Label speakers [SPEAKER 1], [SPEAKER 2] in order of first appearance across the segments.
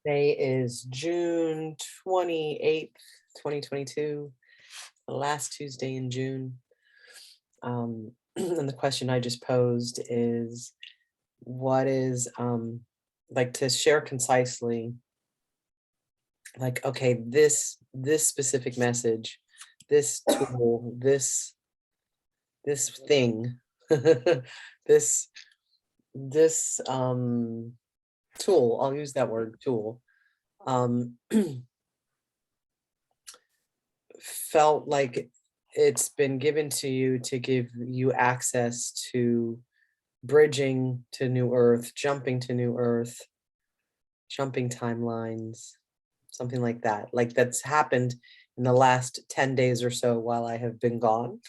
[SPEAKER 1] Today is June 28th, 2022, the last Tuesday in June. And the question I just posed is, what is, like, to share concisely, like, okay, this specific message, this tool, this thing, this this tool, I'll use that word, tool, um felt like it's been given to you to give you access to bridging to new earth, jumping to new earth, jumping timelines, something like that. Like that's happened in the last 10 days or so while I have been gone.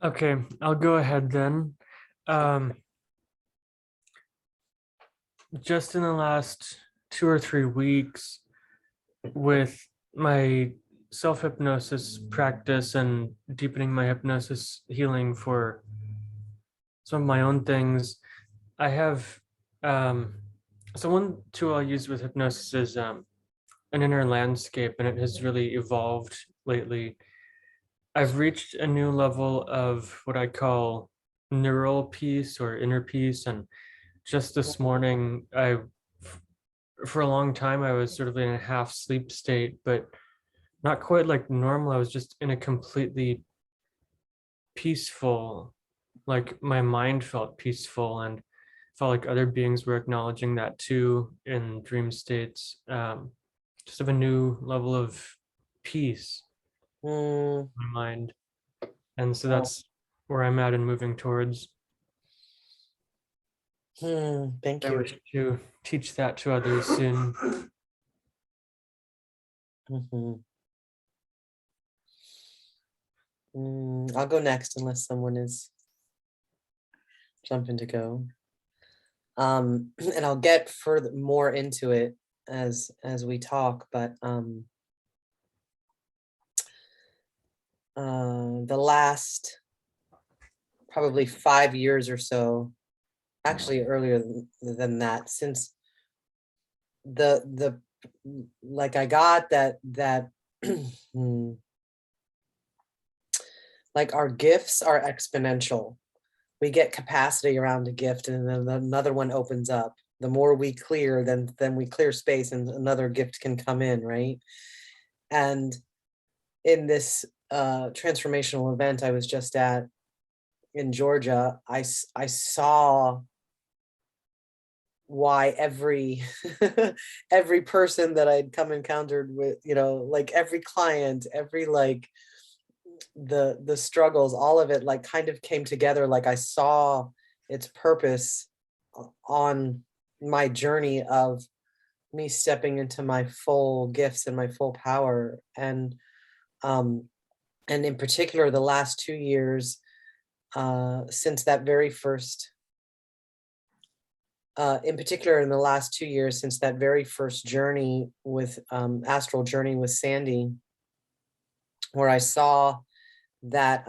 [SPEAKER 2] Okay, I'll go ahead then. Um, just in the last 2 or 3 weeks, with my self-hypnosis practice and deepening my hypnosis healing for some of my own things, I have so one tool I use with hypnosis is an inner landscape, and it has really evolved lately. I've reached a new level of what I call neural peace or inner peace, and just this morning, for a long time, I was sort of in a half sleep state, but not quite like normal. I was just in a completely peaceful, like my mind felt peaceful, and felt like other beings were acknowledging that too in dream states. Just of a new level of peace
[SPEAKER 1] Mm,
[SPEAKER 2] in my mind. And so
[SPEAKER 1] oh,
[SPEAKER 2] that's where I'm at and moving towards.
[SPEAKER 1] thank
[SPEAKER 2] I
[SPEAKER 1] you.
[SPEAKER 2] wish to teach that to others soon.
[SPEAKER 1] Mhm. I'll go next unless someone is jumping to go. And I'll get further more into it as we talk, but the last probably 5 years or so, actually earlier than that, since the like I got that hmm, like our gifts are exponential. We get capacity around a gift and then another one opens up. The more we clear, then we clear space and another gift can come in, right? And in this transformational event I was just at in Georgia, I saw why every every person that I'd come encountered with, like every client, every like the struggles, all of it like kind of came together. Like I saw its purpose on my journey of me stepping into my full gifts and my full power. Um and in particular the last 2 years, since that very first in particular in the last 2 years since that very first journey with astral journey with Sandy, where I saw that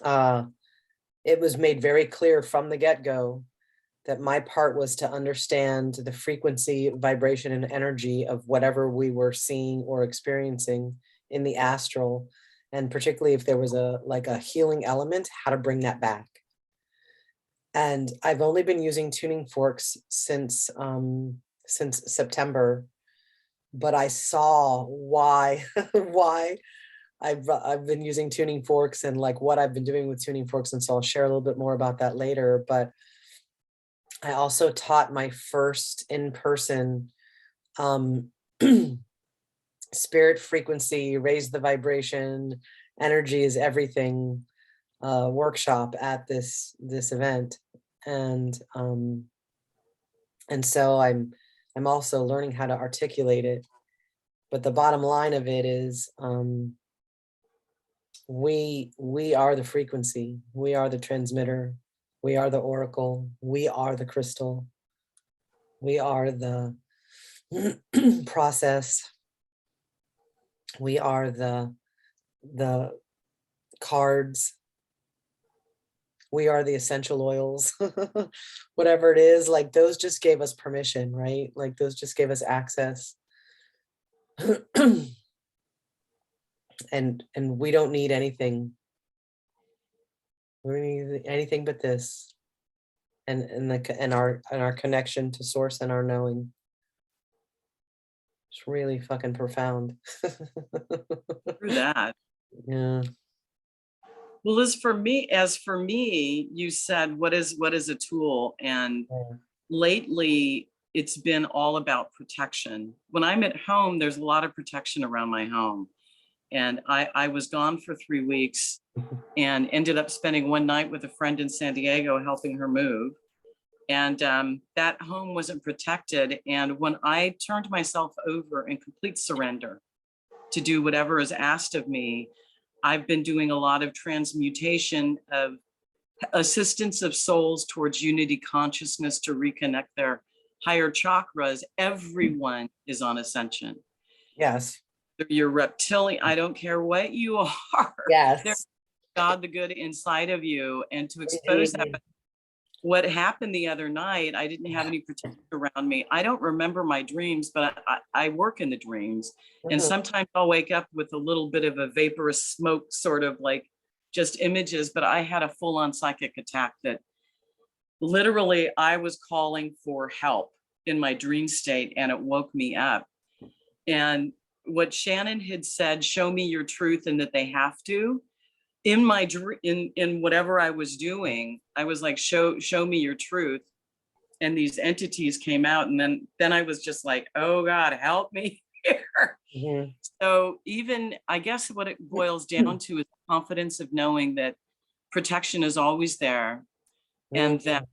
[SPEAKER 1] uh, it was made very clear from the get-go that my part was to understand the frequency, vibration, and energy of whatever we were seeing or experiencing in the astral, and particularly if there was a healing element, how to bring that back. And I've only been using tuning forks since September, but I saw why why I've been using tuning forks and like what I've been doing with tuning forks, and so I'll share a little bit more about that later. But I also taught my first in-person um, spirit frequency, raise the vibration, energy is everything workshop at this event, and so I'm also learning how to articulate it. But the bottom line of it is, we are the frequency, we are the transmitter, we are the oracle, we are the crystal, we are the process, we are the cards, we are the essential oils, whatever it is, like those just gave us permission, right? Like those just gave us access. and we don't need anything. We don't need anything but this, and our connection to source and our knowing. It's really fucking profound.
[SPEAKER 3] Through that.
[SPEAKER 1] Yeah.
[SPEAKER 3] Well, as for me, you said, what is a tool? And
[SPEAKER 1] Yeah.
[SPEAKER 3] lately it's been all about protection. When I'm at home, there's a lot of protection around my home. And I was gone for 3 weeks and ended up spending one night with a friend in San Diego, helping her move. And that home wasn't protected. And when I turned myself over in complete surrender to do whatever is asked of me, I've been doing a lot of transmutation of assistance of souls towards unity consciousness to reconnect their higher chakras. Everyone is on ascension.
[SPEAKER 1] Yes.
[SPEAKER 3] You're reptilian, I don't care what you are.
[SPEAKER 1] Yes.
[SPEAKER 3] There's God the good inside of you, and to expose that. But what happened the other night, I didn't have any protection around me. I don't remember my dreams, but I work in the dreams. And sometimes I'll wake up with a little bit of a vaporous smoke, sort of like just images, but I had a full-on psychic attack that literally I was calling for help in my dream state, and it woke me up. And what Shannon had said, show me your truth, and that they have to, in my dream, in whatever I was doing, I was like, show me your truth. And these entities came out, and then I was just like, oh God, help me here. So even, I guess what it boils down to is confidence of knowing that protection is always there, and that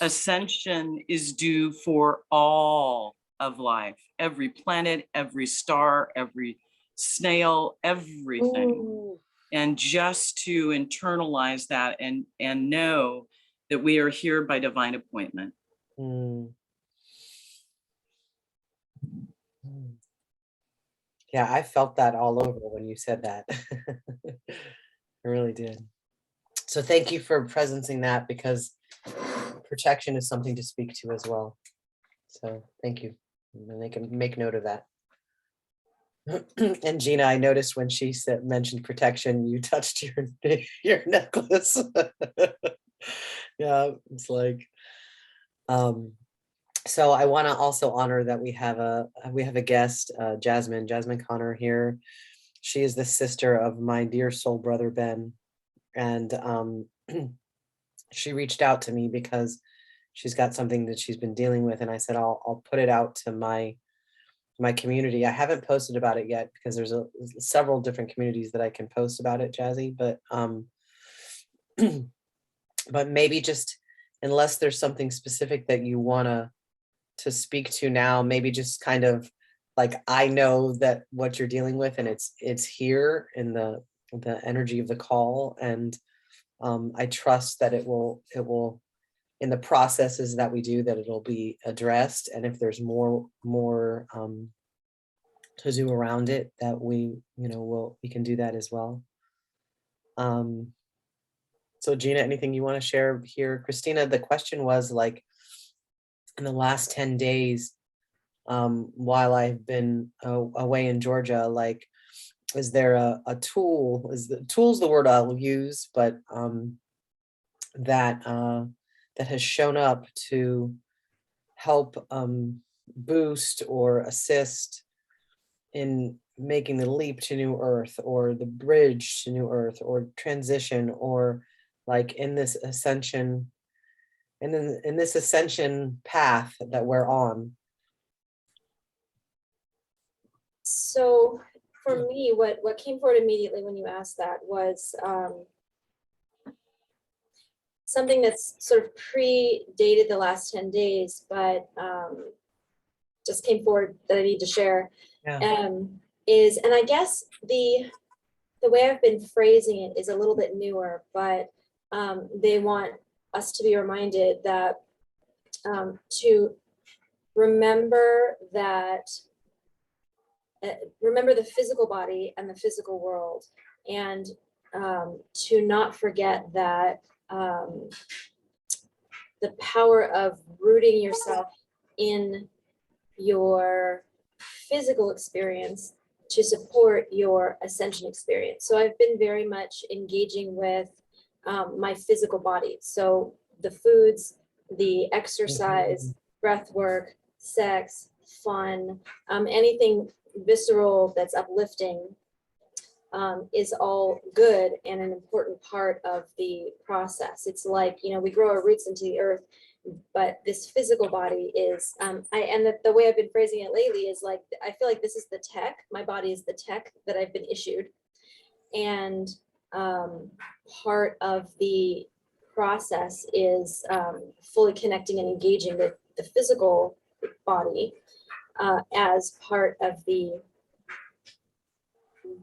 [SPEAKER 3] ascension is due for all of life, every planet, every star, every snail, everything. And just to internalize that and know that we are here by divine appointment.
[SPEAKER 1] Yeah, I felt that all over when you said that. I really did. So thank you for presencing that, because protection is something to speak to as well. So thank you. And they can make note of that. And Gina, I noticed when she mentioned protection, you touched your necklace. Yeah, it's like, so I want to also honor that we have a guest, Jasmine Connor here. She is the sister of my dear soul brother Ben, and she reached out to me because she's got something that she's been dealing with, and I said I'll put it out to my community. I haven't posted about it yet because there's several different communities that I can post about it, Jazzy, but but maybe just, unless there's something specific that you want to speak to now, maybe just kind of like, I know that what you're dealing with, and it's here in the energy of the call, and I trust that it will in the processes that we do, that it'll be addressed, and if there's more to do around it, that we can do that as well. So Gina, anything you want to share here? Christina, the question was like, in the last 10 days, while I've been away in Georgia, like, is there a tool? Tool's the word I'll use, but that has shown up to help boost or assist in making the leap to new earth, or the bridge to new earth, or transition, or like in this ascension, and then in this ascension path that we're on?
[SPEAKER 4] So for me, what came forward immediately when you asked that was something that's sort of predated the last 10 days, but just came forward that I need to share.
[SPEAKER 1] Yeah.
[SPEAKER 4] And I guess the way I've been phrasing it is a little bit newer, but they want us to be reminded that to remember that remember the physical body and the physical world, and to not forget that the power of rooting yourself in your physical experience to support your ascension experience. So I've been very much engaging with my physical body. So the foods, the exercise, breath work, sex, fun, anything visceral that's uplifting is all good and an important part of the process. It's like, you know, we grow our roots into the earth, but this physical body is, and the way I've been phrasing it lately is like, I feel like this is the tech. My body is the tech that I've been issued. And part of the process is fully connecting and engaging with the physical body as part of the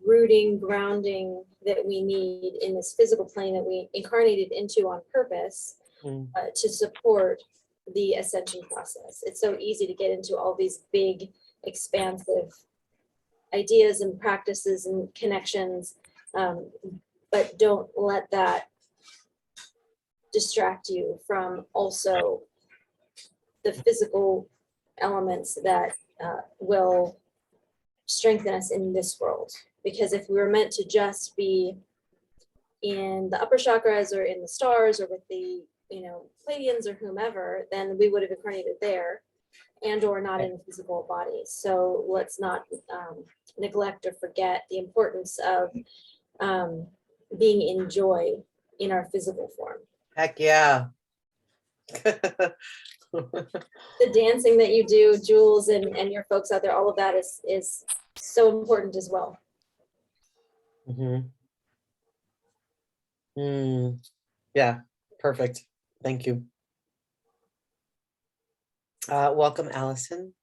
[SPEAKER 4] rooting, grounding that we need in this physical plane that we incarnated into on purpose to support the ascension process. It's so easy to get into all these big, expansive ideas and practices and connections, but don't let that distract you from also the physical elements that will strengthen us in this world. Because if we were meant to just be in the upper chakras or in the stars or with the, you know, Pleiadians or whomever, then we would have incarnated there and or not in a physical body. So let's not neglect or forget the importance of being in joy in our physical form.
[SPEAKER 1] Heck yeah.
[SPEAKER 4] The dancing that you do, Jules, and your folks out there, all of that is so important as well.
[SPEAKER 1] Yeah, perfect. Thank you. Welcome, Allison.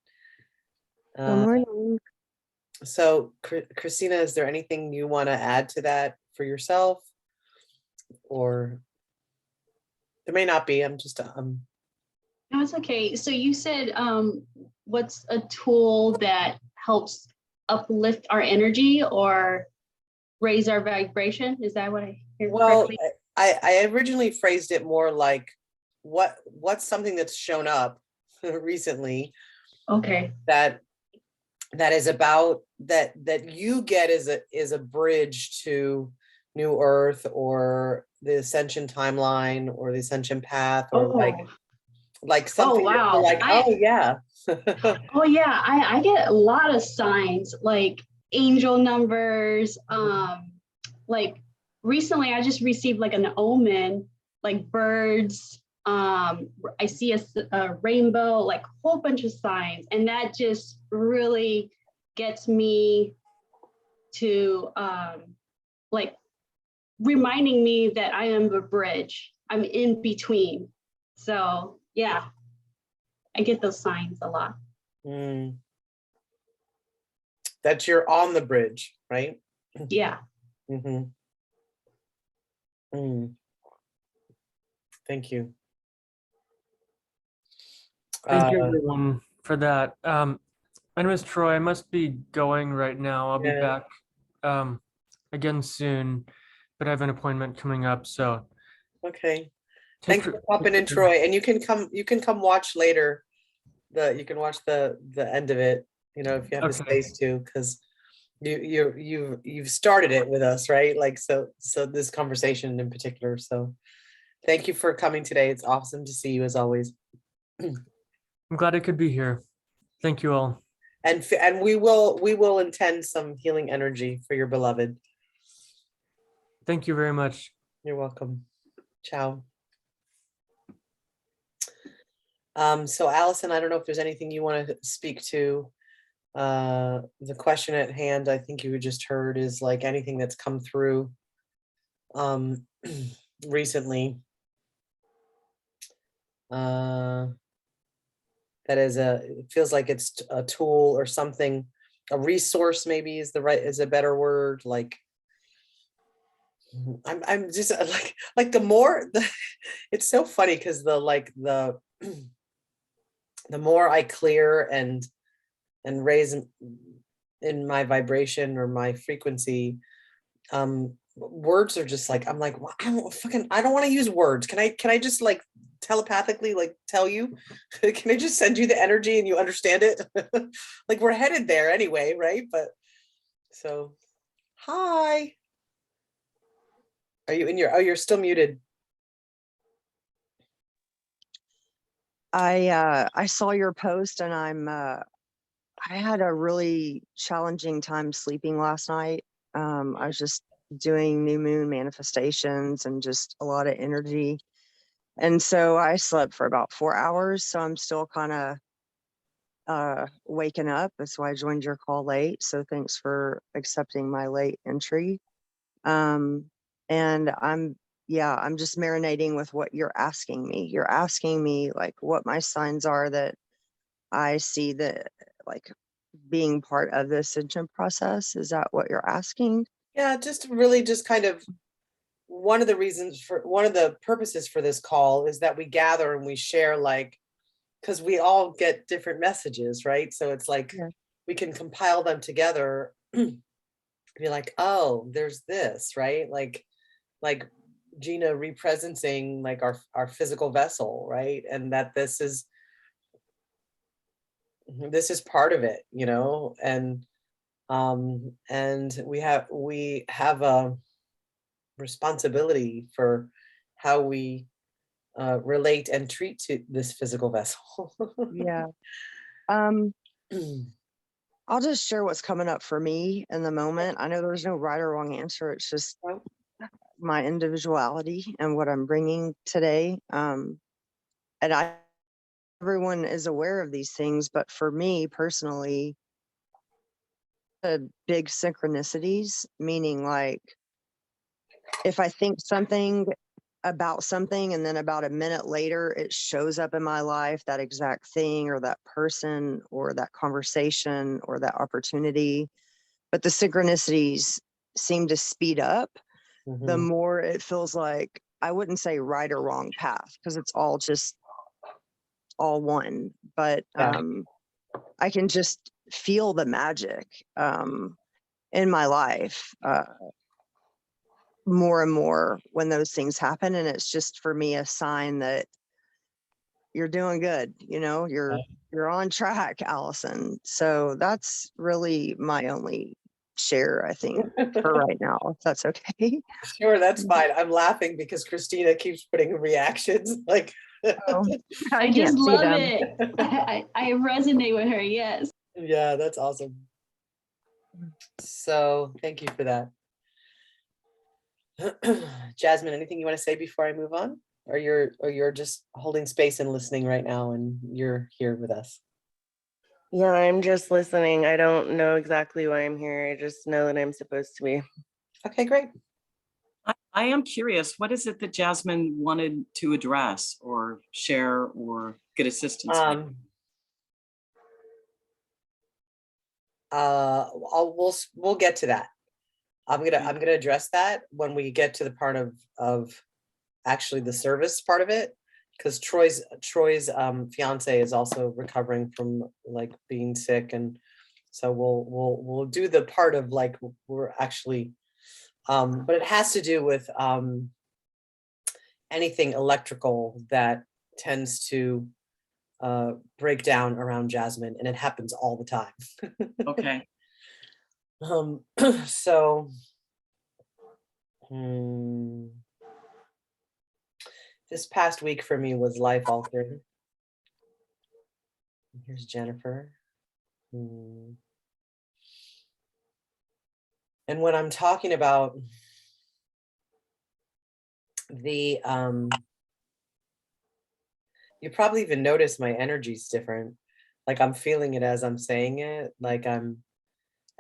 [SPEAKER 5] Good morning.
[SPEAKER 1] So, Christina, is there anything you want to add to that for yourself? Or there may not be. I'm just
[SPEAKER 5] No, it's okay. So you said what's a tool that helps uplift our energy or raise our vibration? Is that what I hear correctly?
[SPEAKER 1] I originally phrased it more like what's something that's shown up recently.
[SPEAKER 5] Okay.
[SPEAKER 1] That is about that you get is a bridge to New Earth or the Ascension timeline or the Ascension path or like something.
[SPEAKER 5] Oh, wow.
[SPEAKER 1] Like, oh yeah.
[SPEAKER 5] Oh yeah, I get a lot of signs like angel numbers. Like recently I just received like an omen, like birds. I see a rainbow, like a whole bunch of signs, and that just really gets me to like reminding me that I am the bridge. I'm in between. So yeah, I get those signs a lot.
[SPEAKER 1] That you're on the bridge, right?
[SPEAKER 5] Yeah.
[SPEAKER 1] Thank you.
[SPEAKER 2] Thank you everyone for that. My name is Troy. I must be going right now. I'll be back again soon, but I have an appointment coming up. So
[SPEAKER 1] okay. Thanks for popping in, Troy. And you can come watch later. You can watch the end of it, you know, if you have the space to, because you've started it with us, right? Like so this conversation in particular. So thank you for coming today. It's awesome to see you as always.
[SPEAKER 2] I'm glad I could be here. Thank you all.
[SPEAKER 1] And we will intend some healing energy for your beloved.
[SPEAKER 2] Thank you very much.
[SPEAKER 1] You're welcome. Ciao. So Allison, I don't know if there's anything you want to speak to. The question at hand, I think you just heard, is like anything that's come through recently. That it feels like it's a tool or something, a resource maybe is a better word. Like I'm just like the more it's so funny because the more I clear and raise in my vibration or my frequency, words are just like, I'm like, well, I don't want to use words. Can I just like telepathically like tell you? Can I just send you the energy and you understand it? Like we're headed there anyway, right? But so, hi. Are you in your, oh, you're still muted.
[SPEAKER 6] I saw your post and I had a really challenging time sleeping last night. I was just doing new moon manifestations and just a lot of energy. And so I slept for about 4 hours. So I'm still kind of waking up. That's why I joined your call late. So thanks for accepting my late entry. And I'm just marinating with what you're asking me. You're asking me like what my signs are that I see that like being part of the ascension process. Is that what you're asking?
[SPEAKER 1] Yeah, just really just kind of one of the purposes for this call is that we gather and we share, like, because we all get different messages, right? So it's like
[SPEAKER 6] Yeah.
[SPEAKER 1] we can compile them together, be like, oh, there's this, right? Like Gina representing like our physical vessel, right? And that this is part of it, you know, and we have a responsibility for how we relate and treat to this physical vessel.
[SPEAKER 6] Yeah. Um, I'll just share what's coming up for me in the moment. I know there's no right or wrong answer. It's just my individuality and what I'm bringing today. And everyone is aware of these things, but for me personally, big synchronicities, meaning like if I think something about something and then about a minute later it shows up in my life, that exact thing or that person or that conversation or that opportunity, but the synchronicities seem to speed up the
[SPEAKER 1] Mhm.
[SPEAKER 6] more it feels like, I wouldn't say right or wrong path because it's all just all one, but
[SPEAKER 1] Yeah.
[SPEAKER 6] I can just feel the magic in my life more and more when those things happen. And it's just for me a sign that you're doing good, you know, you're on track, Allison. So that's really my only share, I think, for right now, if that's okay.
[SPEAKER 1] Sure, that's fine. I'm laughing because Christina keeps putting reactions like
[SPEAKER 6] Oh, I
[SPEAKER 5] I just
[SPEAKER 6] can't see
[SPEAKER 5] love
[SPEAKER 6] them.
[SPEAKER 5] it. I resonate with her. Yes.
[SPEAKER 1] yeah, that's awesome. So thank you for that. Jasmine, anything you want to say before I move on? Or you're just holding space and listening right now and you're here with us?
[SPEAKER 7] Yeah, I'm just listening. I don't know exactly why I'm here. I just know that I'm supposed to be.
[SPEAKER 1] Okay, great.
[SPEAKER 3] I am curious, what is it that Jasmine wanted to address or share or get assistance with?
[SPEAKER 1] We'll get to that. I'm gonna address that when we get to the part of actually the service part of it, because Troy's fiance is also recovering from like being sick, and so we'll do the part of like we're actually but it has to do with anything electrical that tends to break down around Jasmine, and it happens all the time.
[SPEAKER 3] Okay.
[SPEAKER 1] So this past week for me was life altering. Here's Jennifer. And when I'm talking about the you probably even notice my energy's different. Like I'm feeling it as I'm saying it. Like I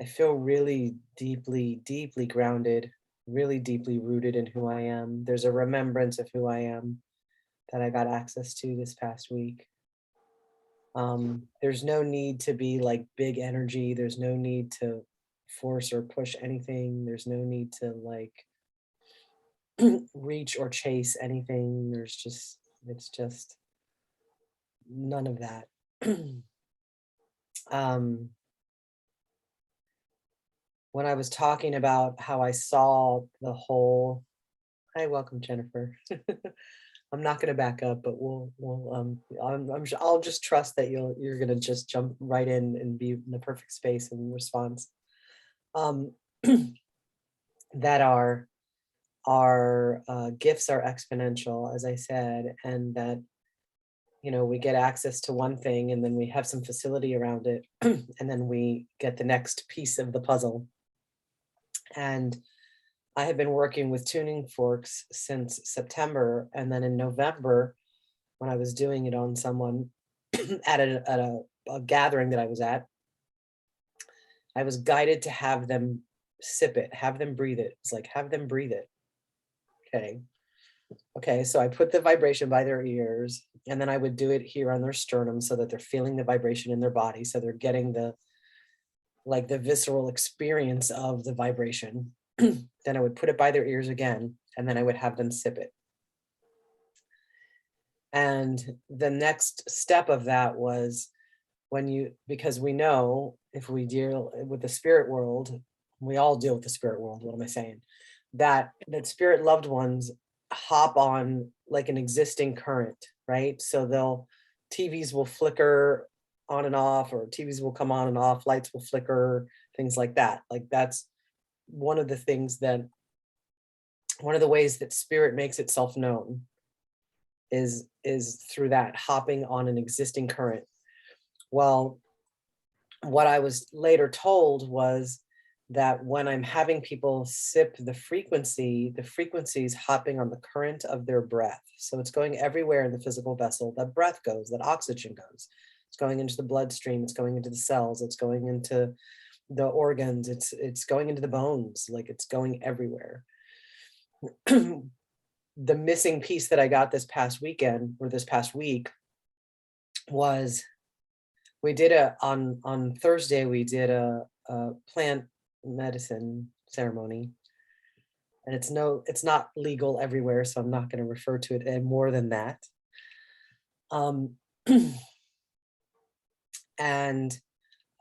[SPEAKER 1] feel really deeply, deeply grounded, really deeply rooted in who I am. There's a remembrance of who I am that I got access to this past week. There's no need to be like big energy. There's no need to force or push anything. There's no need to like reach or chase anything. It's just none of that. when I was talking about how I saw the whole, hi, welcome, Jennifer. I'm not going to back up, but I'll just trust that you're going to just jump right in and be in the perfect space and response. That our gifts are exponential, as I said, and that, you know, we get access to one thing and then we have some facility around it and then we get the next piece of the puzzle. And I have been working with tuning forks since September, and then in November, when I was doing it on someone at a gathering that I was at, I was guided to have them sip it, have them breathe it. It's like, have them breathe it. Okay, so I put the vibration by their ears, and then I would do it here on their sternum so that they're feeling the vibration in their body, so they're getting the visceral experience of the vibration. Then I would put it by their ears again, and then I would have them sip it. And the next step of that was because we know if we deal with the spirit world, we all deal with the spirit world, what am I saying? That spirit loved ones hop on like an existing current, right? So TVs will flicker on and off, or TVs will come on and off, lights will flicker, things like that. Like that's one of the ways that spirit makes itself known is through that hopping on an existing current. Well, what I was later told was that when I'm having people sip the frequency is hopping on the current of their breath. So it's going everywhere in the physical vessel. That breath goes, that oxygen goes. It's going into the bloodstream, it's going into the cells, it's going into the organs, it's going into the bones, like it's going everywhere. The missing piece that I got this past weekend or this past week was we did on Thursday, we did a plant medicine ceremony, and it's not legal everywhere, so I'm not going to refer to it more than that. And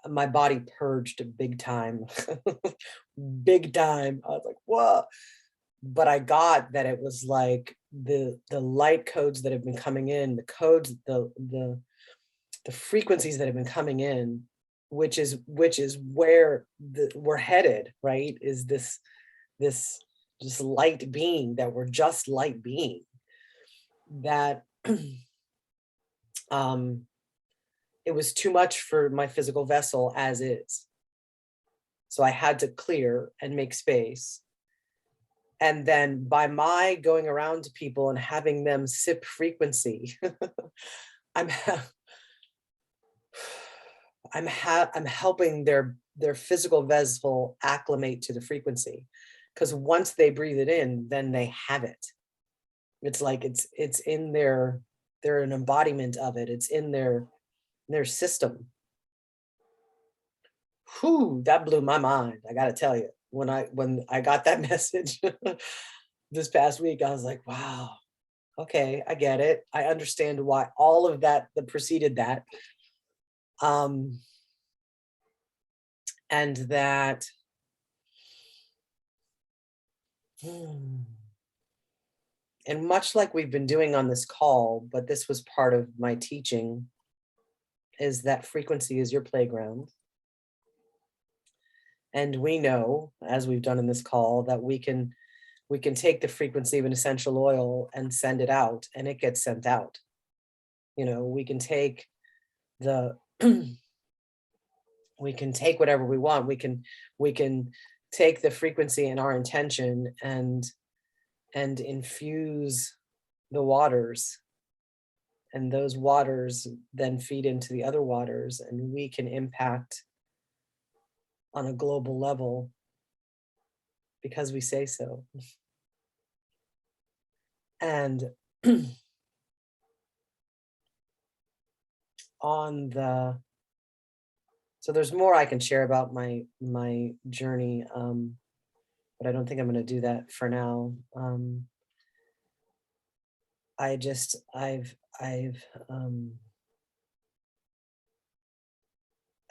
[SPEAKER 1] my body purged big time. Big time. I was like, whoa. But I got that it was like the light codes that have been coming in, the codes, the frequencies that have been coming in, which is where we're headed, right? Is this just light being, that we're just light being, that it was too much for my physical vessel as is. So I had to clear and make space. And then by my going around to people and having them sip frequency, I'm helping their physical vessel acclimate to the frequency. Because once they breathe it in, then they have it. It's like it's in they're an embodiment of it. It's in their system. Whew, that blew my mind. I gotta tell you, when I got that message this past week, I was like, wow, okay, I get it. I understand why all of that preceded that. And that and much like we've been doing on this call, but this was part of my teaching, is that frequency is your playground. And we know, as we've done in this call, that we can take the frequency of an essential oil and send it out, and it gets sent out. You know, we can take we can take whatever we want. We can take the frequency and our intention and infuse the waters, and those waters then feed into the other waters, and we can impact on a global level because we say so. And so there's more I can share about my journey, but I don't think I'm going to do that for now.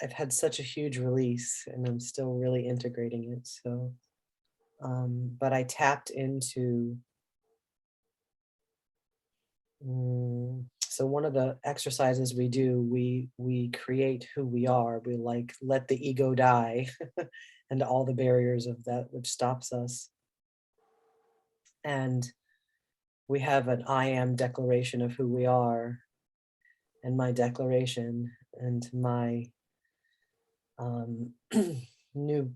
[SPEAKER 1] I've had such a huge release, and I'm still really integrating it. So, but I tapped into, so one of the exercises we do, we create who we are. We like let the ego die and all the barriers of that which stops us. And we have an I am declaration of who we are, and my declaration and my new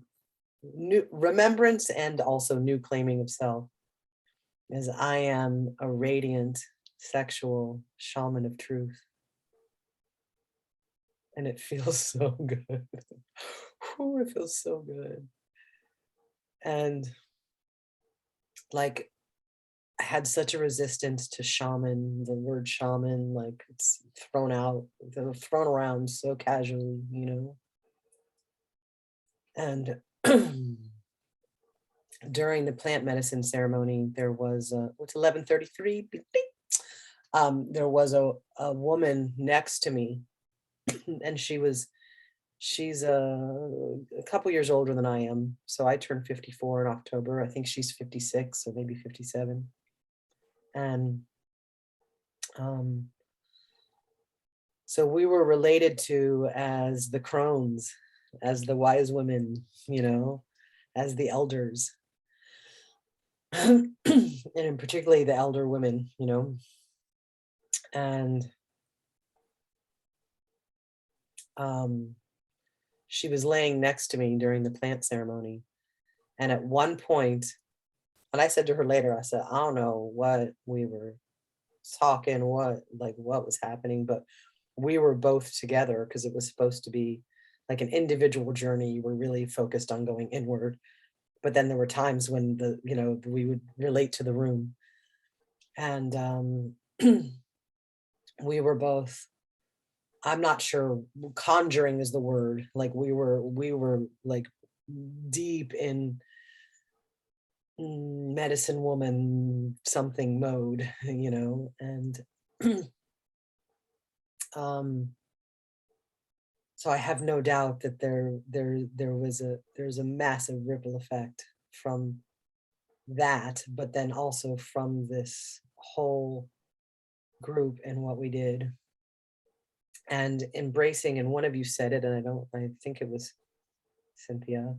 [SPEAKER 1] remembrance and also new claiming of self is I am a radiant sexual shaman of truth. And it feels so good. Ooh, it feels so good. And like, I had such a resistance to shaman, the word shaman, like it's thrown around so casually, you know. And during the plant medicine ceremony, there was it's 11:33. There was a woman next to me, and she's a couple years older than I am. So I turned 54 in October. I think she's 56 or maybe 57. And so we were related to as the crones, as the wise women, you know, as the elders. And in particularly the elder women, you know. And she was laying next to me during the plant ceremony. And at one point, and I said to her later, I said, I don't know what we were talking, what was happening, but we were both together because it was supposed to be like an individual journey. You were really focused on going inward. But then there were times when we would relate to the room. And we were both, I'm not sure, conjuring is the word. Like we were like deep in medicine woman something mode, you know. And so I have no doubt that there's a massive ripple effect from that, but then also from this whole group and what we did. And embracing, and one of you said it, and I think it was Cynthia,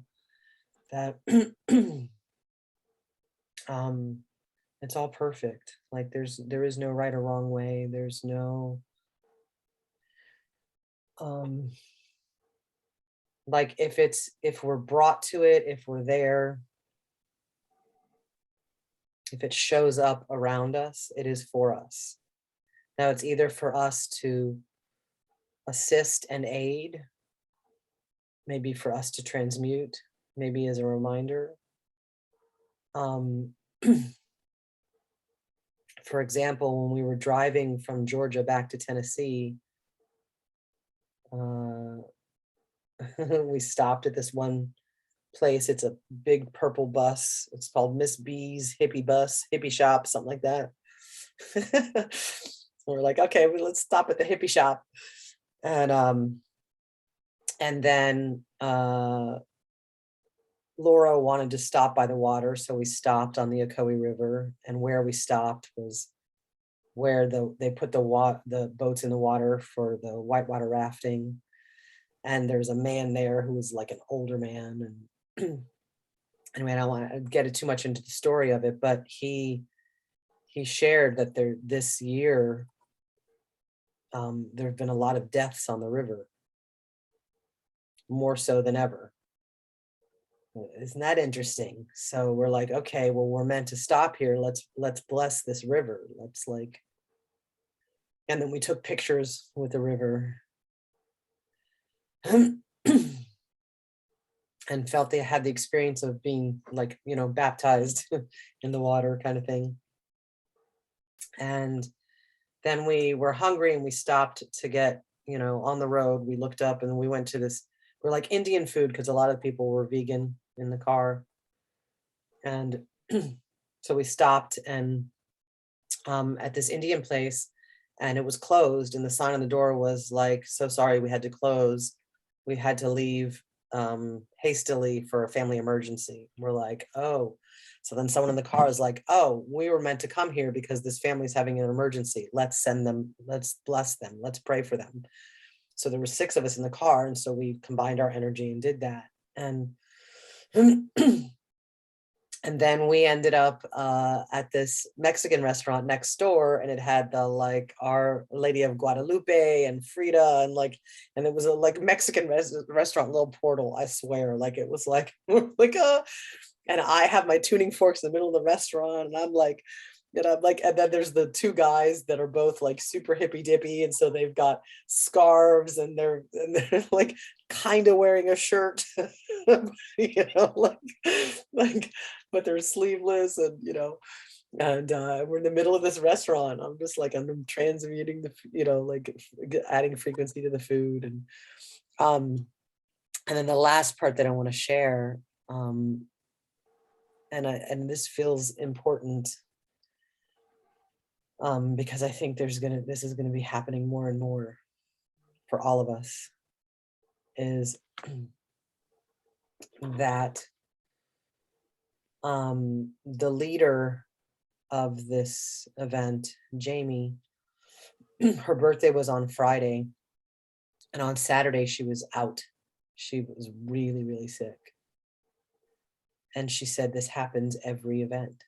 [SPEAKER 1] that it's all perfect. Like there is no right or wrong way. There's no like if we're brought to it, if we're there, if it shows up around us, it is for us. Now it's either for us to assist and aid, maybe for us to transmute, maybe as a reminder. For example, when we were driving from Georgia back to Tennessee, we stopped at this one place. It's a big purple bus. It's called Miss B's hippie shop, something like that. We're like, okay, well, let's stop at the hippie shop. And then Laura wanted to stop by the water, so we stopped on the Ocoee River. And where we stopped was where they put the boats in the water for the whitewater rafting. And there's a man there who was like an older man. And anyway, I don't want to get it too much into the story of it, but he shared that this year there have been a lot of deaths on the river, more so than ever. Isn't that interesting? So we're like, okay, well, we're meant to stop here. Let's bless this river. Let's like, and then we took pictures with the river and felt they had the experience of being like, you know, baptized in the water kind of thing. And then we were hungry and we stopped to get, you know, on the road. We looked up and we went to this, we're like Indian food because a lot of people were vegan in the car. And so we stopped and at this Indian place, and it was closed, and the sign on the door was like, so sorry, we had to close. we had to leave hastily for a family emergency. We're like, oh, so then someone in the car is like, oh, we were meant to come here because this family's having an emergency. Let's send them, let's bless them, let's pray for them. So there were 6 of us in the car. And so we combined our energy and did that. And and then we ended up at this Mexican restaurant next door, and it had the like Our Lady of Guadalupe and Frida, and like, and it was a like Mexican restaurant, little portal, I swear. Like it was like like and I have my tuning forks in the middle of the restaurant, and I'm like, and then there's the 2 guys that are both like super hippy dippy, and so they've got scarves, and they're like kind of wearing a shirt, you know, like, but they're sleeveless, and you know, and we're in the middle of this restaurant. I'm just like, I'm transmuting the, you know, like adding frequency to the food, and then the last part that I want to share, and this feels important. Because I think this is gonna be happening more and more for all of us, is that the leader of this event, Jamie, her birthday was on Friday, and on Saturday she was out. She was really, really sick. And she said this happens every event.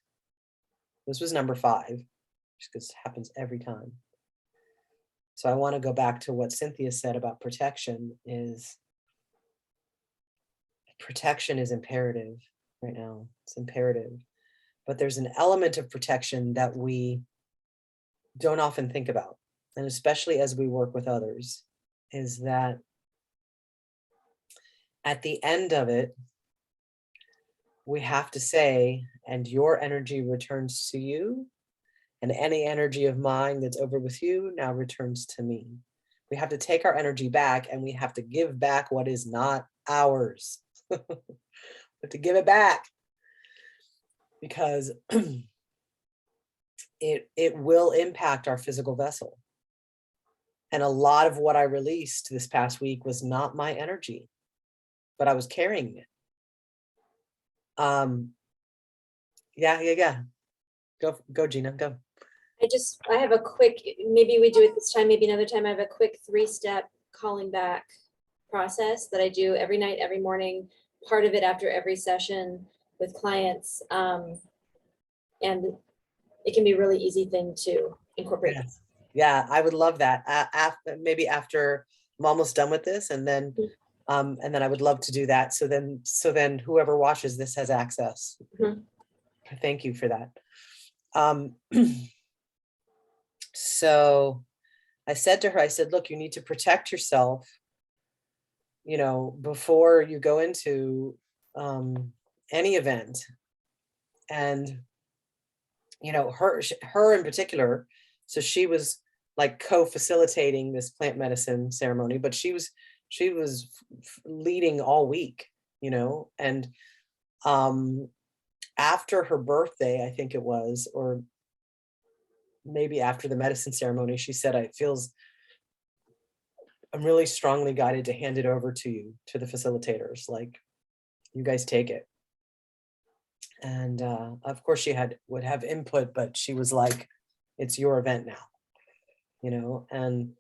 [SPEAKER 1] This was number 5. Because it happens every time. So I want to go back to what Cynthia said about protection. Is protection is imperative right now. It's imperative. But there's an element of protection that we don't often think about, and especially as we work with others, is that at the end of it, we have to say, and your energy returns to you, and any energy of mine that's over with you now returns to me. We have to take our energy back, and we have to give back what is not ours. We have to give it back, because it will impact our physical vessel. And a lot of what I released this past week was not my energy, but I was carrying it. Yeah. Go, Gina, go.
[SPEAKER 4] I have a quick, maybe we do it this time, maybe another time. I have a quick 3-step calling back process that I do every night, every morning, part of it after every session with clients. And it can be a really easy thing to incorporate.
[SPEAKER 1] Yes. Yeah, I would love that. Maybe after I'm almost done with this, and then I would love to do that. So then whoever watches this has access.
[SPEAKER 4] Mhm.
[SPEAKER 1] Thank you for that. So I said to her, I said, look, you need to protect yourself, you know, before you go into any event. And, you know, her in particular, so she was like co-facilitating this plant medicine ceremony, but she was leading all week, you know, and after her birthday, I think it was, or maybe after the medicine ceremony, she said, I'm really strongly guided to hand it over to you, to the facilitators, like, you guys take it. And of course she would have input, but she was like, it's your event now, you know, and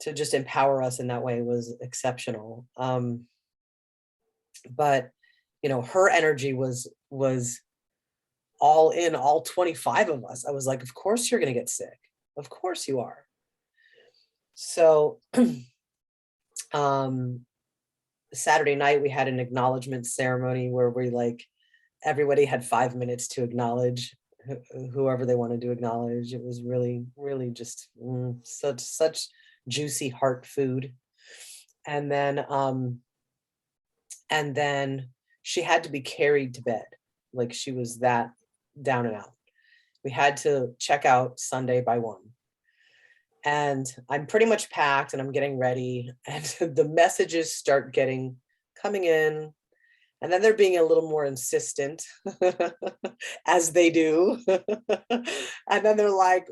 [SPEAKER 1] to just empower us in that way was exceptional. But, you know, her energy was all in, all 25 of us. I was like, of course you're going to get sick. Of course you are. So Saturday night, we had an acknowledgement ceremony where we everybody had 5 minutes to acknowledge whoever they wanted to acknowledge. It was really, really just such juicy heart food. And then she had to be carried to bed. Like, she was that down and out. We had to check out Sunday by 1. And I'm pretty much packed and I'm getting ready, and the messages start coming in, and then they're being a little more insistent as they do. And then they're like,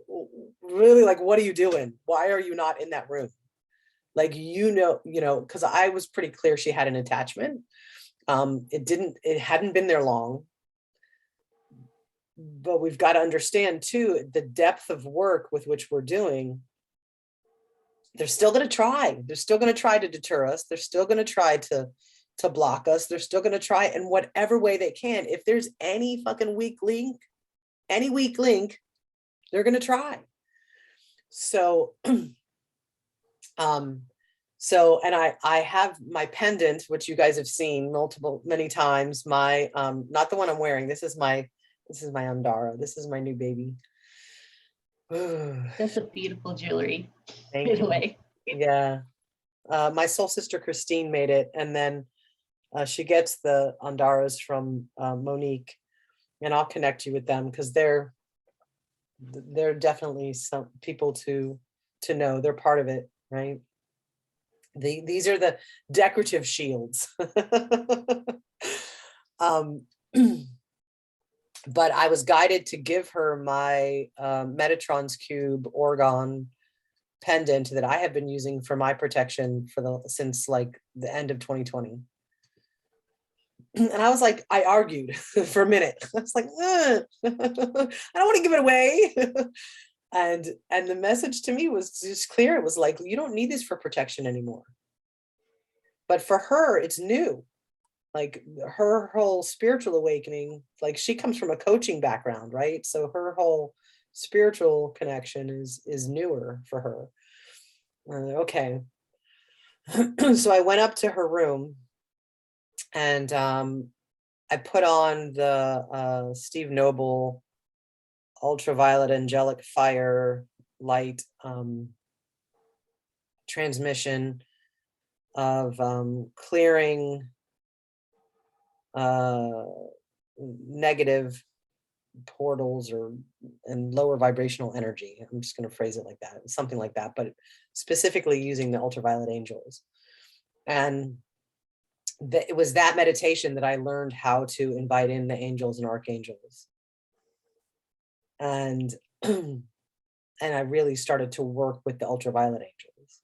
[SPEAKER 1] really, like, what are you doing? Why are you not in that room? Like, because I was pretty clear she had an attachment. It hadn't been there long. But we've got to understand too, the depth of work with which we're doing. They're still going to try. They're still going to try to deter us. They're still going to try to block us. They're still going to try in whatever way they can. If there's any fucking weak link, they're going to try. So, and I have my pendant, which you guys have seen many times. My, not the one I'm wearing. This is my Andara. This is my new baby.
[SPEAKER 5] That's a beautiful jewelry,
[SPEAKER 1] Thank
[SPEAKER 5] by the
[SPEAKER 1] you.
[SPEAKER 5] way.
[SPEAKER 1] Yeah. My soul sister Christine made it, and then she gets the Andaras from Monique, and I'll connect you with them because they're definitely some people to know. They're part of it, right? These are the decorative shields. But I was guided to give her my Metatron's Cube Orgon pendant that I have been using for my protection since like the end of 2020. And I was like, I argued for a minute. I was like, I don't want to give it away. And the message to me was just clear. It was like, you don't need this for protection anymore. But for her, it's new. Like her whole spiritual awakening, like she comes from a coaching background, right? So her whole spiritual connection is newer for her. Okay. So I went up to her room and I put on the Steve Noble ultraviolet angelic fire light transmission of clearing negative portals and lower vibrational energy. I'm just going to phrase it like that, something like that, but specifically using the ultraviolet angels. And it was that meditation that I learned how to invite in the angels and archangels. And and I really started to work with the ultraviolet angels.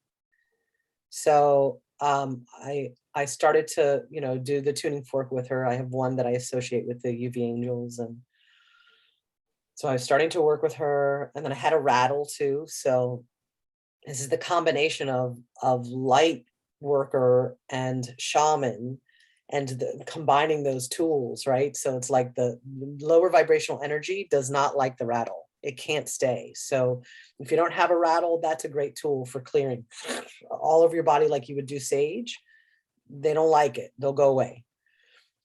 [SPEAKER 1] So I started to, do the tuning fork with her. I have one that I associate with the UV angels. And so I was starting to work with her, and then I had a rattle too. So this is the combination of light worker and shaman, and combining those tools, right? So it's like the lower vibrational energy does not like the rattle. It can't stay. So if you don't have a rattle, that's a great tool for clearing all over your body like you would do sage. They don't like it. They'll go away.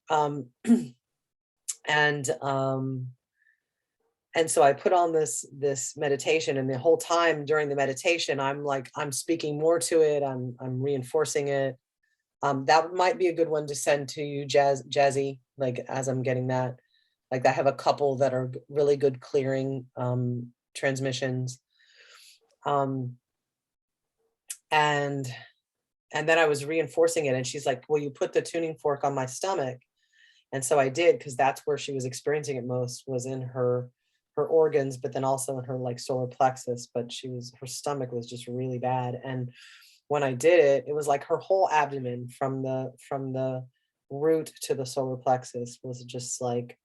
[SPEAKER 1] And so I put on this meditation, and the whole time during the meditation, I'm speaking more to it. I'm reinforcing it. That might be a good one to send to you, Jazzy, like as I'm getting that. Like I have a couple that are really good clearing transmissions. And then I was reinforcing it, and she's like, well, you put the tuning fork on my stomach. And so I did, because that's where she was experiencing it most, was in her organs, but then also in her like solar plexus. But her stomach was just really bad. And when I did it, it was like her whole abdomen from the root to the solar plexus was just like,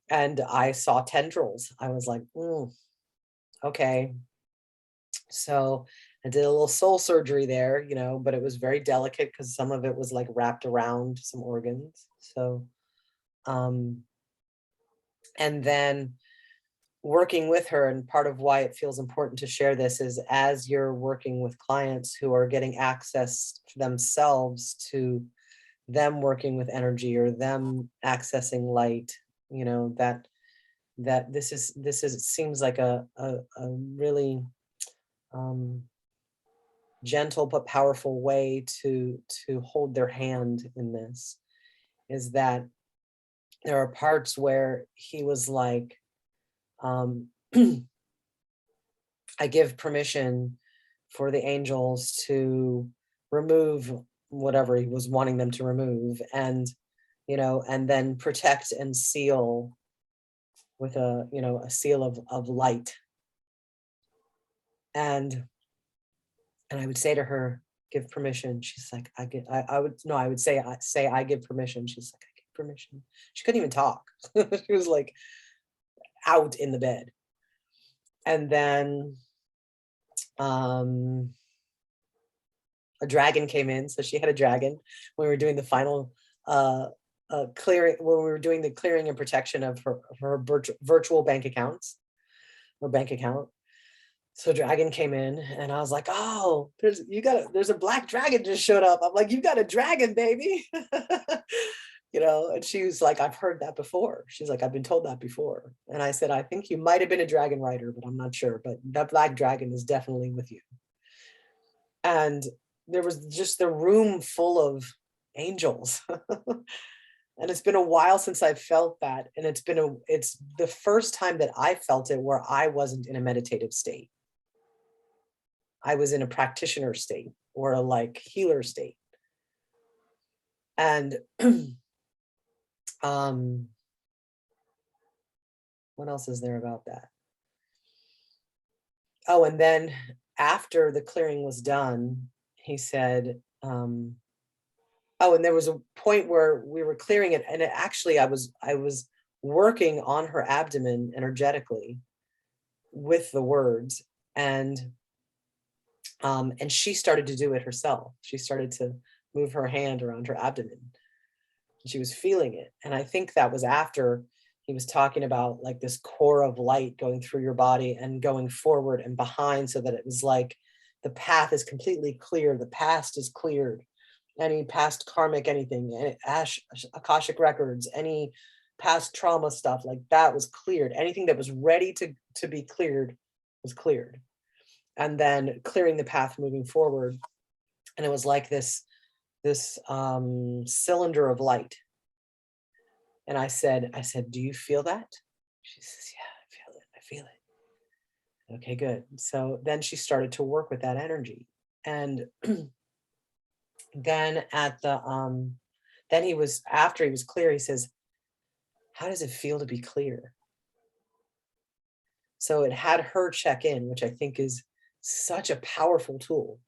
[SPEAKER 1] and I saw tendrils. I was like, okay. So I did a little soul surgery there, but it was very delicate because some of it was like wrapped around some organs. So, and then working with her, and part of why it feels important to share this is as you're working with clients who are getting access themselves to them working with energy or them accessing light, that this is it seems like a really gentle but powerful way to hold their hand in this, is that there are parts where he was like, I give permission for the angels to remove whatever he was wanting them to remove, and and then protect and seal with a seal of light. And I would say to her, give permission. She's like, I would say I give permission. She's like, I give permission. She couldn't even talk. She was like out in the bed. And then a dragon came in. So she had a dragon when we were doing the final clearing, when we were doing the clearing and protection of her virtual bank accounts or bank account. So dragon came in and I was like, oh, there's a black dragon just showed up. I'm like, you got a dragon, baby. You know, and she was like, I've heard that before. She's like, I've been told that before. And I said, I think you might have been a dragon rider, but I'm not sure. But that black dragon is definitely with you. And there was just the room full of angels. And it's been a while since I've felt that. And it's the first time that I felt it where I wasn't in a meditative state. I was in a practitioner state or a like healer state. And what else is there about that? Oh, and then after the clearing was done, he said, oh, and there was a point where we were clearing it, and actually I was working on her abdomen energetically with the words, and she started to do it herself. She started to move her hand around her abdomen. She was feeling it. And I think that was after he was talking about like this core of light going through your body and going forward and behind, so that it was like the path is completely clear. The past is cleared. Any past karmic, anything, any Akashic records, any past trauma stuff, like that was cleared. Anything that was ready to be cleared was cleared. And then clearing the path moving forward. And it was like this cylinder of light. And I said, do you feel that? She says, yeah, I feel it. Okay, good. So then she started to work with that energy. And then at the, then after he was clear, he says, how does it feel to be clear? So it had her check in, which I think is such a powerful tool.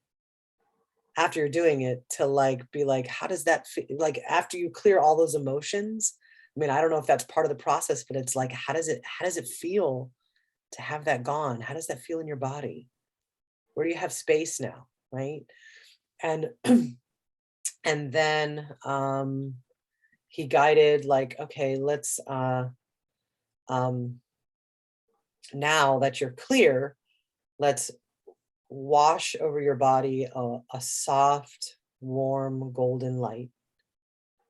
[SPEAKER 1] After you're doing it, to like be like, how does that feel? Like after you clear all those emotions, I mean, I don't know if that's part of the process, but it's like, how does it feel to have that gone? How does that feel in your body? Where do you have space now, right? And and then he guided like, okay, let's now that you're clear, let's wash over your body a soft, warm, golden light.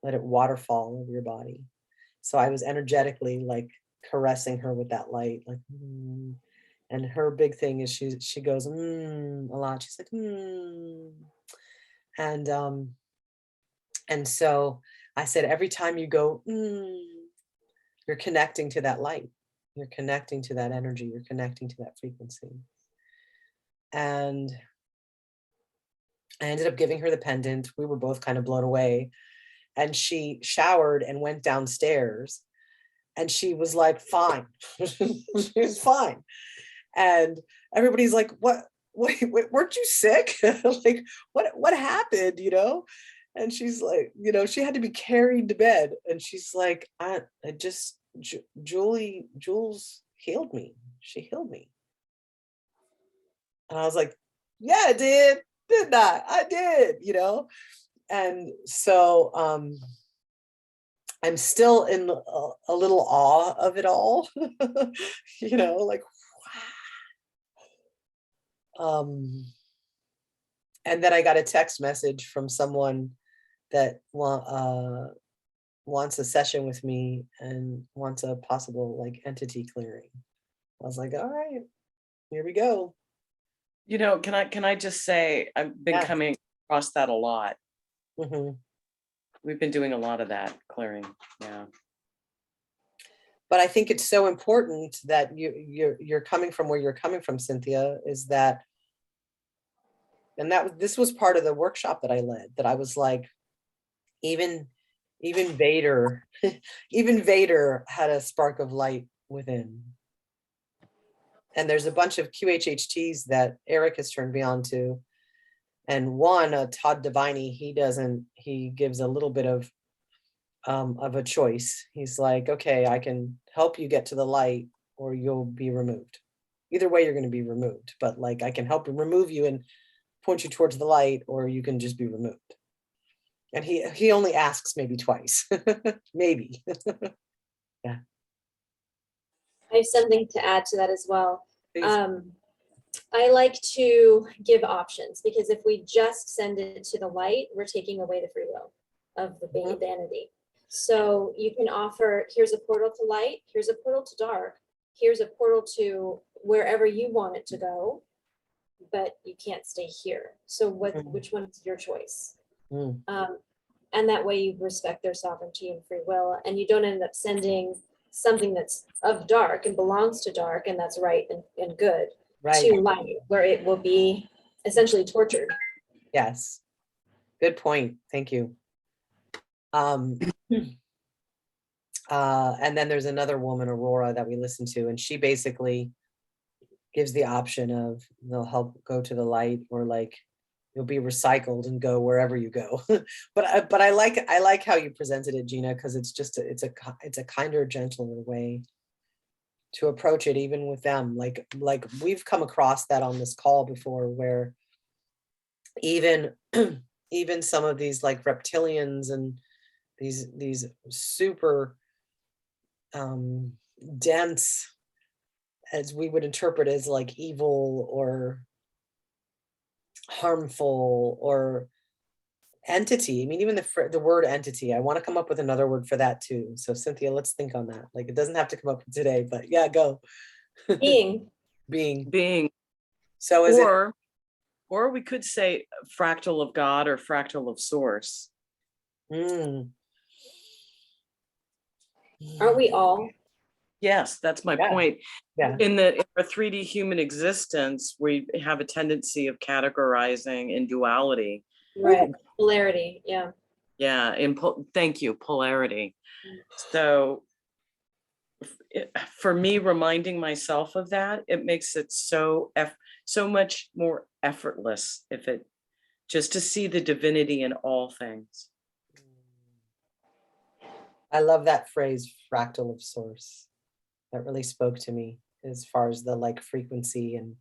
[SPEAKER 1] Let it waterfall over your body. So I was energetically like caressing her with that light, like, and her big thing is she goes a lot. She's like, and so I said, every time you go, you're connecting to that light. You're connecting to that energy. You're connecting to that frequency. And I ended up giving her the pendant. We were both kind of blown away. And she showered and went downstairs. And she was like, fine. She was fine. And everybody's like, what, weren't you sick? Like, what happened, you know? And she's like, you know, she had to be carried to bed. And she's like, Jules healed me. She healed me. And I was like, yeah, I did, didn't I? I did, you know? And so I'm still in a little awe of it all, you know, like, wow. And then I got a text message from someone that wants a session with me and wants a possible like entity clearing. I was like, all right, here we go.
[SPEAKER 3] You know, can I just say, I've been coming across that a lot.
[SPEAKER 1] Mm-hmm.
[SPEAKER 3] We've been doing a lot of that clearing. Yeah.
[SPEAKER 1] But I think it's so important that you're coming from where you're coming from, Cynthia, is that, and this was part of the workshop that I led, that I was like, even Vader, even Vader had a spark of light within. And there's a bunch of QHHTs that Eric has turned me on to. And one, Todd Deviney, he gives a little bit of a choice. He's like, okay, I can help you get to the light or you'll be removed. Either way, you're going to be removed, but like, I can help remove you and point you towards the light, or you can just be removed. And he only asks maybe twice, maybe. Yeah.
[SPEAKER 4] I have something to add to that as well.
[SPEAKER 1] Please.
[SPEAKER 4] I like to give options, because if we just send it to the light, we're taking away the free will of the
[SPEAKER 1] Mhm.
[SPEAKER 4] vanity. So you can offer, here's a portal to light, here's a portal to dark, here's a portal to wherever you want it to go, but you can't stay here. So which one is your choice?
[SPEAKER 1] Mm.
[SPEAKER 4] And that way you respect their sovereignty and free will, and you don't end up sending something that's of dark and belongs to dark and that's right and good
[SPEAKER 1] Right.
[SPEAKER 4] to light, where it will be essentially tortured.
[SPEAKER 1] Yes. Good point. Thank you. And then there's another woman, Aurora, that we listen to, and she basically gives the option of they'll help go to the light, or like you'll be recycled and go wherever you go. but I like how you presented it, Gina, because it's just it's a kinder, gentler way to approach it, even with them. Like we've come across that on this call before, where even even some of these like reptilians and these super dense, as we would interpret as like evil or harmful or entity. I mean, even the word entity, I want to come up with another word for that too. So Cynthia, let's think on that. Like, it doesn't have to come up today, but yeah, go.
[SPEAKER 4] Being.
[SPEAKER 3] Being,
[SPEAKER 1] So is it?
[SPEAKER 3] or we could say fractal of God or fractal of source.
[SPEAKER 4] Aren't we all?
[SPEAKER 3] Yes, that's my
[SPEAKER 1] Yeah.
[SPEAKER 3] point.
[SPEAKER 1] Yeah.
[SPEAKER 3] In our 3D human existence, we have a tendency of categorizing in duality.
[SPEAKER 4] Right. Polarity. Yeah.
[SPEAKER 3] Yeah. Thank you. Polarity. So for me, reminding myself of that, it makes it so much more effortless just to see the divinity in all things.
[SPEAKER 1] I love that phrase, fractal of source. That really spoke to me as far as the like frequency. And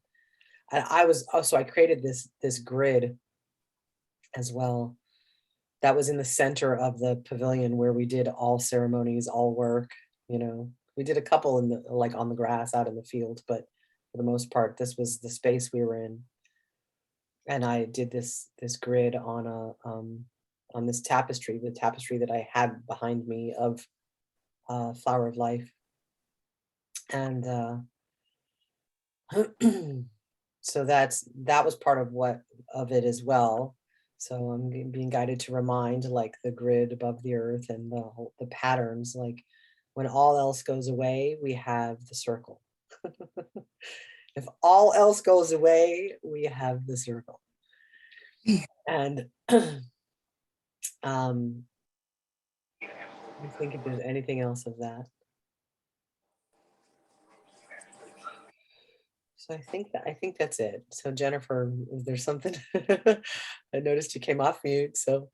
[SPEAKER 1] I was also, I created this grid as well. That was in the center of the pavilion where we did all ceremonies, all work, we did a couple in the, like on the grass out in the field, but for the most part, this was the space we were in. And I did this grid on this tapestry, the tapestry that I had behind me of Flower of Life. And so that was part of it as well. So I'm being guided to remind, like, the grid above the earth and the patterns, like when all else goes away, we have the circle. If all else goes away, we have the circle. And I think if there's anything else of that. So I think that's it. So Jennifer, is there something? I noticed you came off mute, so.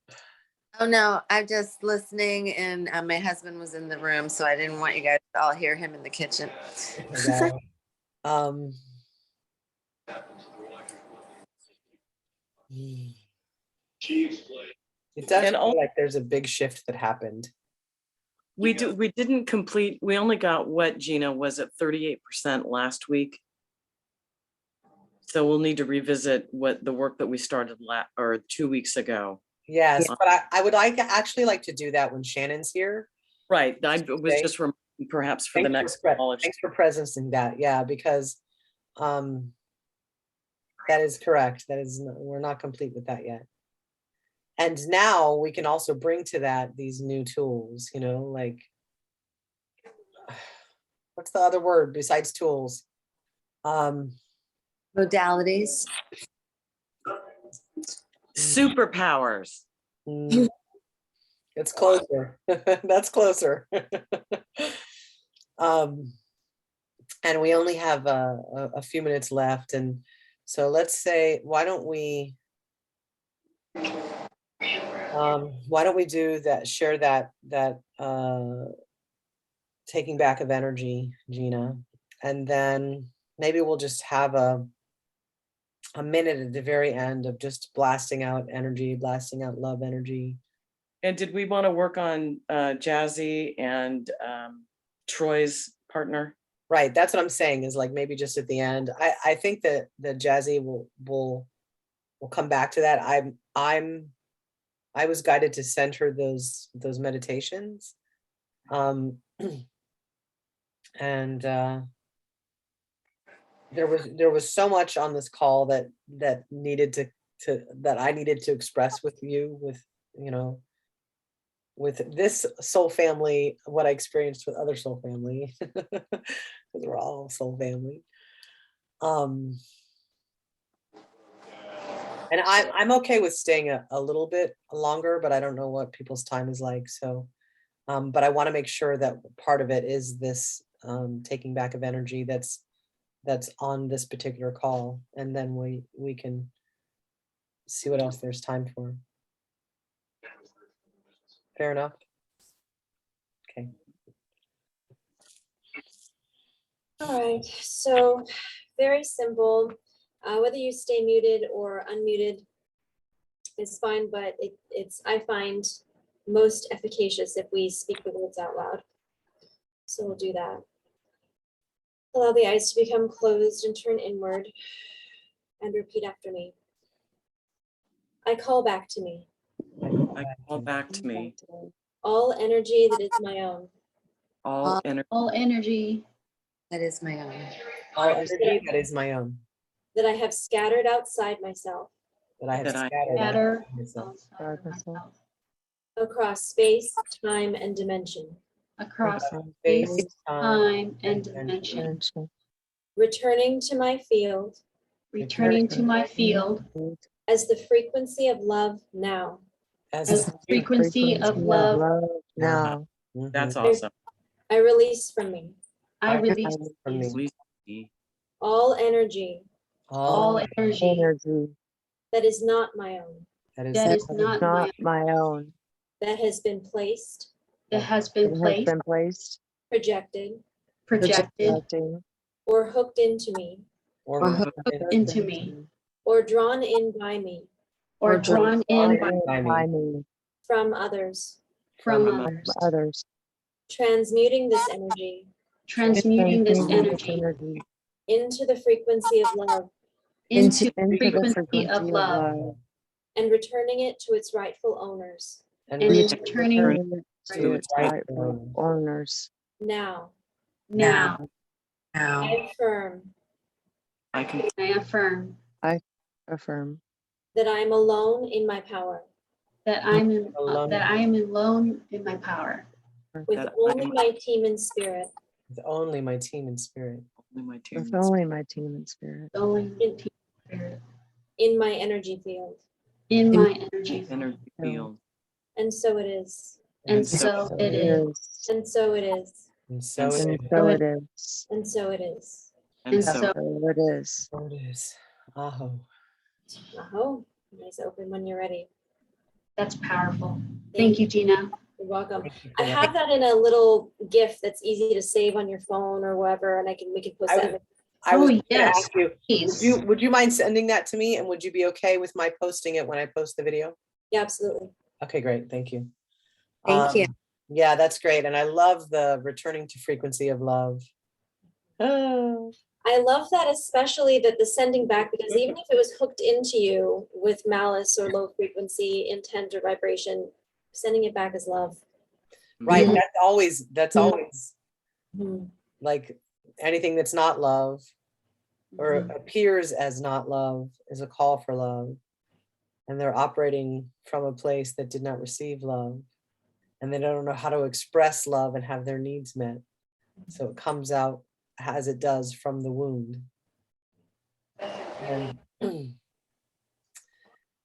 [SPEAKER 8] Oh no, I'm just listening, and my husband was in the room, so I didn't want you guys to all hear him in the kitchen.
[SPEAKER 1] It does feel like there's a big shift that happened.
[SPEAKER 3] We didn't complete, we only got what, Gina, was it 38% last week? So we'll need to revisit what the work that we started 2 weeks ago.
[SPEAKER 1] Yes, but I would actually like to do that when Shannon's here.
[SPEAKER 3] Right. I was just reminding perhaps for the next call.
[SPEAKER 1] Thanks for presencing that. Yeah, because that is correct. We're not complete with that yet. And now we can also bring to that these new tools, like, what's the other word besides tools?
[SPEAKER 8] Modalities.
[SPEAKER 3] Superpowers.
[SPEAKER 1] It's closer. That's closer. And we only have a few minutes left. And so let's say, why don't we Why don't we do that, share that taking back of energy, Gina, and then maybe we'll just have a minute at the very end of just blasting out energy, blasting out love energy.
[SPEAKER 3] And did we want to work on Jazzy and Troy's partner?
[SPEAKER 1] Right, that's what I'm saying, is like maybe just at the end. I think that Jazzy will come back to that. I was guided to send her those meditations. And there was so much on this call that needed that I needed to express with you, with, you know, with this soul family, what I experienced with other soul family, because we're all soul family. And I'm okay with staying a little bit longer, but I don't know what people's time is like. So, but I want to make sure that part of it is this taking back of energy that's on this particular call, and then we can see what else there's time for. Fair enough. Okay.
[SPEAKER 4] All right, so very simple. Whether you stay muted or unmuted is fine, but I find most efficacious if we speak the words out loud. So we'll do that. Allow the eyes to become closed and turn inward, and repeat after me. I call back to me
[SPEAKER 3] I call back to me
[SPEAKER 4] all energy that is my own,
[SPEAKER 3] all energy
[SPEAKER 5] All energy
[SPEAKER 8] That is my own.
[SPEAKER 1] All energy that is my own,
[SPEAKER 4] that I have scattered outside myself,
[SPEAKER 1] that I have
[SPEAKER 3] That I
[SPEAKER 1] scattered out
[SPEAKER 5] scatter
[SPEAKER 1] myself,
[SPEAKER 5] outside of myself,
[SPEAKER 4] across space, time, and dimension,
[SPEAKER 5] across
[SPEAKER 1] space,
[SPEAKER 5] space,
[SPEAKER 1] time,
[SPEAKER 5] time, and
[SPEAKER 1] and
[SPEAKER 5] dimension,
[SPEAKER 4] returning to my field
[SPEAKER 5] returning to my field
[SPEAKER 4] as the frequency of love now.
[SPEAKER 5] as the frequency of love.
[SPEAKER 6] Now.
[SPEAKER 3] That's awesome.
[SPEAKER 4] I release from me
[SPEAKER 5] I release
[SPEAKER 1] from me
[SPEAKER 3] Please be.
[SPEAKER 4] all energy
[SPEAKER 5] all energy
[SPEAKER 6] Energy
[SPEAKER 4] that is not my own,
[SPEAKER 1] that is
[SPEAKER 5] that is not
[SPEAKER 6] not my own.
[SPEAKER 4] that has been placed,
[SPEAKER 5] that has
[SPEAKER 6] It
[SPEAKER 5] been
[SPEAKER 6] has
[SPEAKER 5] placed,
[SPEAKER 6] been placed,
[SPEAKER 4] projected,
[SPEAKER 5] projected,
[SPEAKER 6] projecting,
[SPEAKER 4] or hooked into me,
[SPEAKER 1] or
[SPEAKER 5] hooked into me,
[SPEAKER 4] or drawn in by me
[SPEAKER 5] or drawn in
[SPEAKER 1] by me.
[SPEAKER 6] me,
[SPEAKER 4] from others,
[SPEAKER 5] from
[SPEAKER 3] From
[SPEAKER 5] others,
[SPEAKER 6] others.
[SPEAKER 4] transmuting this energy
[SPEAKER 5] transmuting this
[SPEAKER 6] Transmuting
[SPEAKER 5] energy
[SPEAKER 4] into the frequency of love
[SPEAKER 5] into the
[SPEAKER 6] into the
[SPEAKER 5] frequency
[SPEAKER 6] frequency
[SPEAKER 5] of love
[SPEAKER 4] and returning it to its rightful owners.
[SPEAKER 5] and returning
[SPEAKER 6] to its rightful owners.
[SPEAKER 4] Now,
[SPEAKER 5] now.
[SPEAKER 8] Now.
[SPEAKER 4] I affirm
[SPEAKER 3] I can
[SPEAKER 5] I affirm
[SPEAKER 6] Affirm
[SPEAKER 4] that I am alone in my power,
[SPEAKER 5] that I am alone in my power,
[SPEAKER 4] with
[SPEAKER 3] That
[SPEAKER 4] only
[SPEAKER 3] I'm-
[SPEAKER 4] my team in spirit,
[SPEAKER 1] With only my team in spirit,
[SPEAKER 3] only my team.
[SPEAKER 6] with only my team in spirit.
[SPEAKER 5] only my team spirit,
[SPEAKER 4] in my energy field.
[SPEAKER 5] in my energy,
[SPEAKER 3] Energy field.
[SPEAKER 4] And so it is.
[SPEAKER 5] and so it is,
[SPEAKER 4] And so it is.
[SPEAKER 1] and so
[SPEAKER 3] And
[SPEAKER 1] it
[SPEAKER 6] And so it is.
[SPEAKER 4] And so it is.
[SPEAKER 3] And
[SPEAKER 5] so-
[SPEAKER 3] so
[SPEAKER 6] So it is.
[SPEAKER 1] is. Aho.
[SPEAKER 4] Aho. Nice open when you're ready.
[SPEAKER 5] that's powerful. Thank you, Gina.
[SPEAKER 4] You're welcome.
[SPEAKER 1] Thank you
[SPEAKER 4] I
[SPEAKER 1] for that.
[SPEAKER 4] have that in a little GIF that's easy to save on your phone or wherever, and we can post
[SPEAKER 1] I
[SPEAKER 4] that.
[SPEAKER 1] I was
[SPEAKER 5] Oh,
[SPEAKER 1] gonna
[SPEAKER 5] yes,
[SPEAKER 1] ask you,
[SPEAKER 5] please.
[SPEAKER 1] would you mind sending that to me, and would you be okay with my posting it when I post the video?
[SPEAKER 4] Yeah, absolutely.
[SPEAKER 1] Okay, great, thank you.
[SPEAKER 8] Thank you.
[SPEAKER 1] Yeah, that's great, and I love the returning to frequency of love. Oh,
[SPEAKER 4] I love that, especially that the sending back, because even if it was hooked into you with malice or low frequency intent or vibration, sending it back is love.
[SPEAKER 1] right,
[SPEAKER 5] Mhm.
[SPEAKER 1] that's always
[SPEAKER 4] Mhm.
[SPEAKER 1] like anything that's not love or
[SPEAKER 5] Mhm.
[SPEAKER 1] appears as not love is a call for love, and they're operating from a place that did not receive love, and they don't know how to express love and have their needs met, so it comes out as it does from the wound. And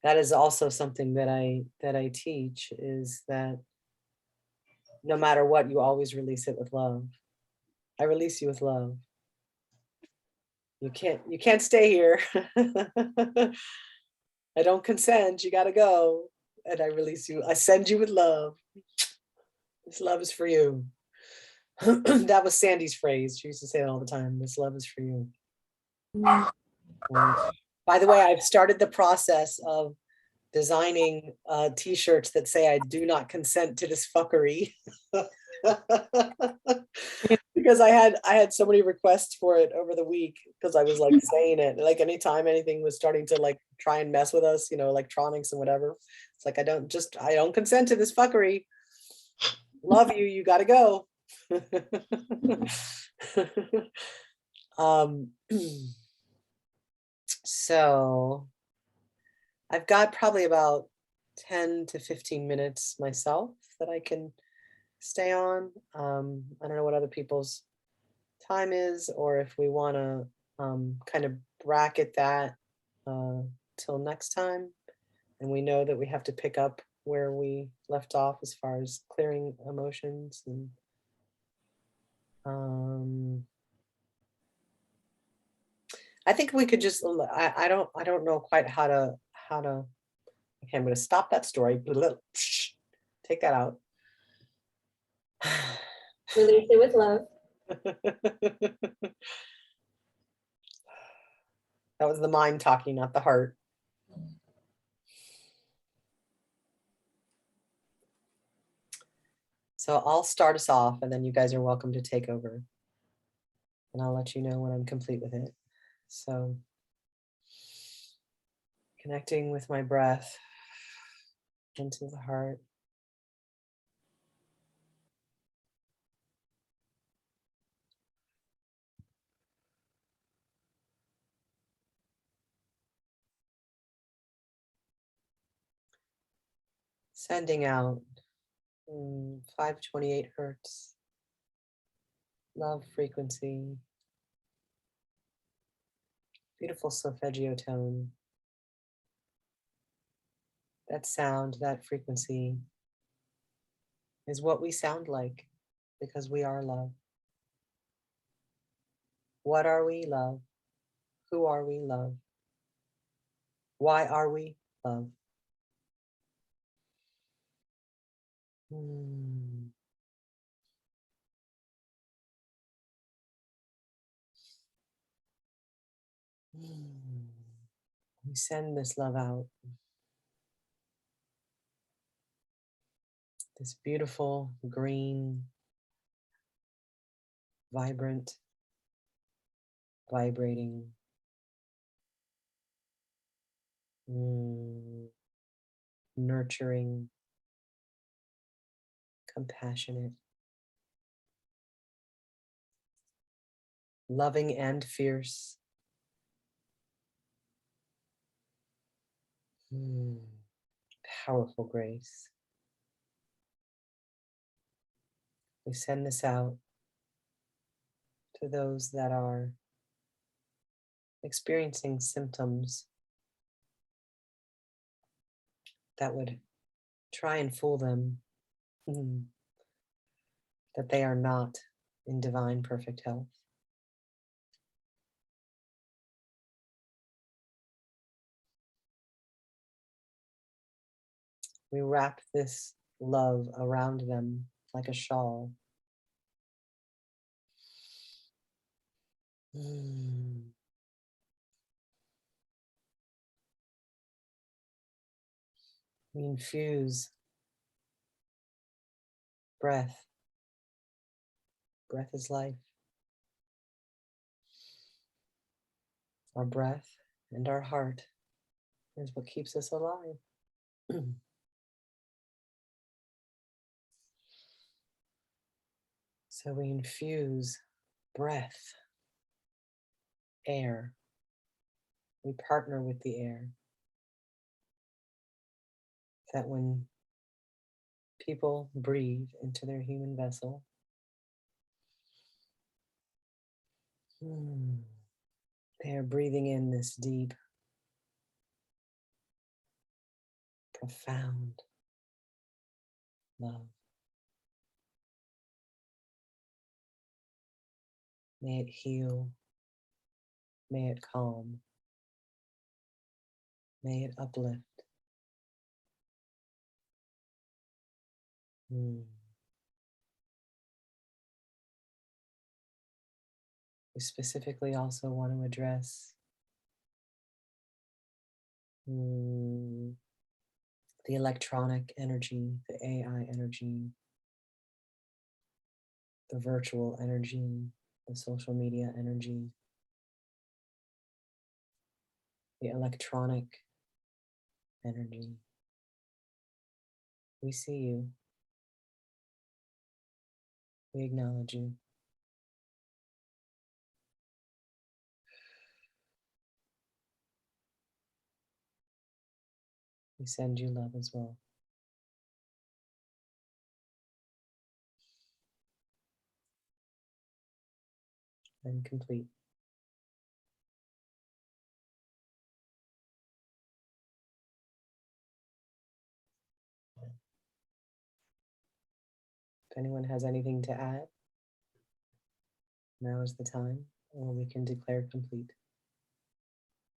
[SPEAKER 1] that is also something that I teach, is that no matter what, you always release it with love. I release you with love. You can't stay here. I don't consent. You gotta go. And I release you. I send you with love. This love is for you. That was Sandy's phrase. She used to say it all the time. This love is for you. By the way, I've started the process of designing t-shirts that say I do not consent to this fuckery. Because I had so many requests for it over the week because I was like saying it like anytime anything was starting to like try and mess with us, you know, electronics and whatever. It's like I don't consent to this fuckery. Love you, you gotta go. um so I've got probably about 10 to 15 minutes myself that I can stay on. I don't know what other people's time is, or if we want to kind of bracket that till next time. And we know that we have to pick up where we left off as far as clearing emotions. And I think we could just, I don't know quite how to, okay, I'm going to stop that story. Take that out.
[SPEAKER 4] Release it with love.
[SPEAKER 1] That was the mind talking, not the heart. So I'll start us off and then you guys are welcome to take over. And I'll let you know when I'm complete with it. So connecting with my breath into the heart. Sending out 528 hertz. Love frequency. Beautiful solfeggio tone. That sound, that frequency is what we sound like because we are love. What are we? Love. Who are we? Love. Why are we? Love. We send this love out. This beautiful, green, vibrant, vibrating, nurturing, compassionate, loving and fierce. Powerful grace. We send this out to those that are experiencing symptoms that would try and fool them that they are not in divine perfect health. We wrap this love around them like a shawl. We infuse breath. Breath is life. Our breath and our heart is what keeps us alive. So we infuse breath, air. We partner with the air. That when people breathe into their human vessel, they are breathing in this deep, profound love. May it heal. May it calm. May it uplift. We specifically also want to address the electronic energy, the AI energy, the virtual energy, the social media energy, the electronic energy. We see you. We acknowledge you. We send you love as well. And complete. If anyone has anything to add, now is the time, or we can declare complete.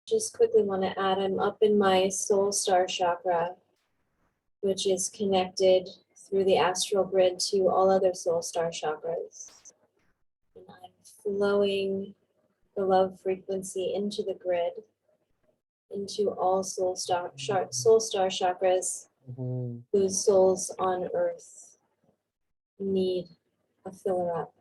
[SPEAKER 4] Just quickly want to add, I'm up in my soul star chakra, which is connected through the astral grid to all other soul star chakras. And I'm flowing the love frequency into the grid, into all soul star chakras whose souls on earth need a filler up.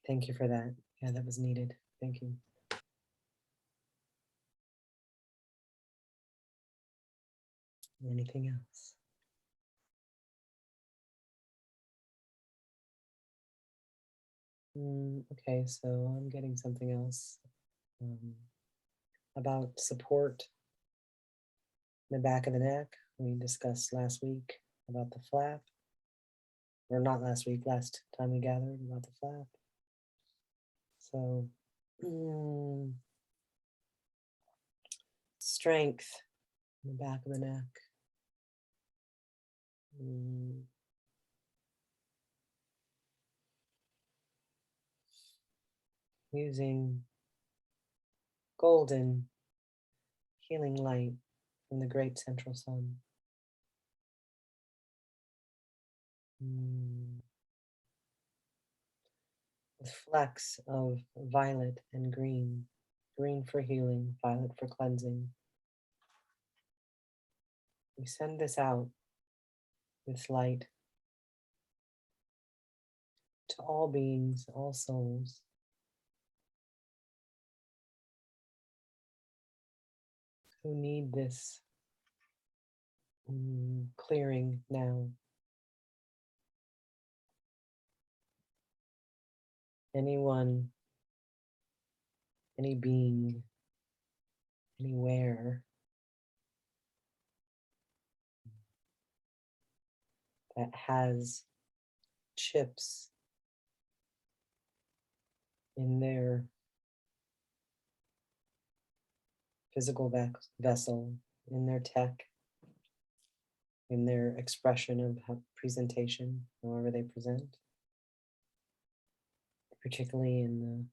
[SPEAKER 1] Thank you for that. Yeah, that was needed. Thank you. Anything else? Okay, so I'm getting something else about support in the back of the neck. We discussed last week about the flap, or not last week, last time we gathered about the flap. So strength in the back of the neck. Using golden healing light from the great central sun. With flecks of violet and green. Green for healing, violet for cleansing. We send this out with light to all beings, all souls. Who need this clearing now. Anyone, any being, anywhere that has chips in their physical vessel, in their tech, in their expression of presentation, however they present, particularly in the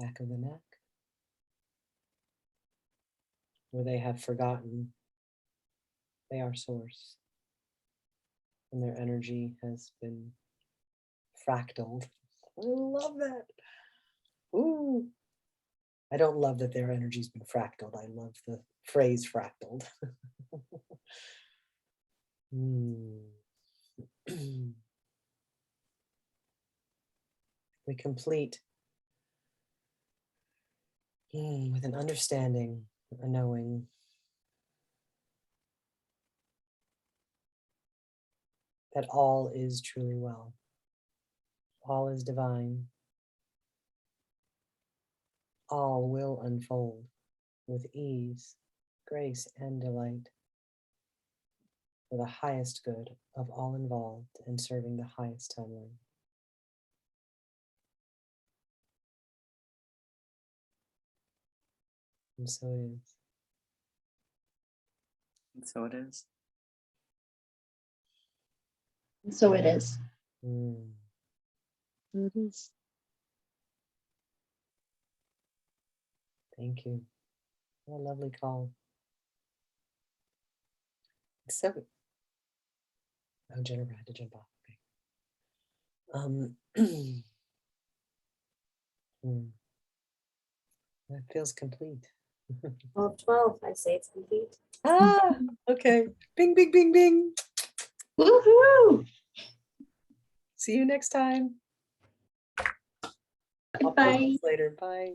[SPEAKER 1] back of the neck, where they have forgotten they are source and their energy has been fractaled. I love that. Ooh. I don't love that their energy's been fractaled. I love the phrase fractaled. We complete with an understanding, a knowing that all is truly well. All is divine. All will unfold with ease, grace, and delight for the highest good of all involved and serving the highest timeline. And so it is.
[SPEAKER 3] And so it is.
[SPEAKER 5] So it is.
[SPEAKER 1] Mm.
[SPEAKER 6] It is.
[SPEAKER 1] Thank you. What a lovely call. So, oh, Jennifer had to jump off. Okay. That feels complete.
[SPEAKER 4] 12, I say it's complete.
[SPEAKER 1] Ah, okay. Bing, bing, bing, bing.
[SPEAKER 5] Woohoo!
[SPEAKER 1] See you next time. I'll post
[SPEAKER 5] Bye.
[SPEAKER 1] this later. Bye.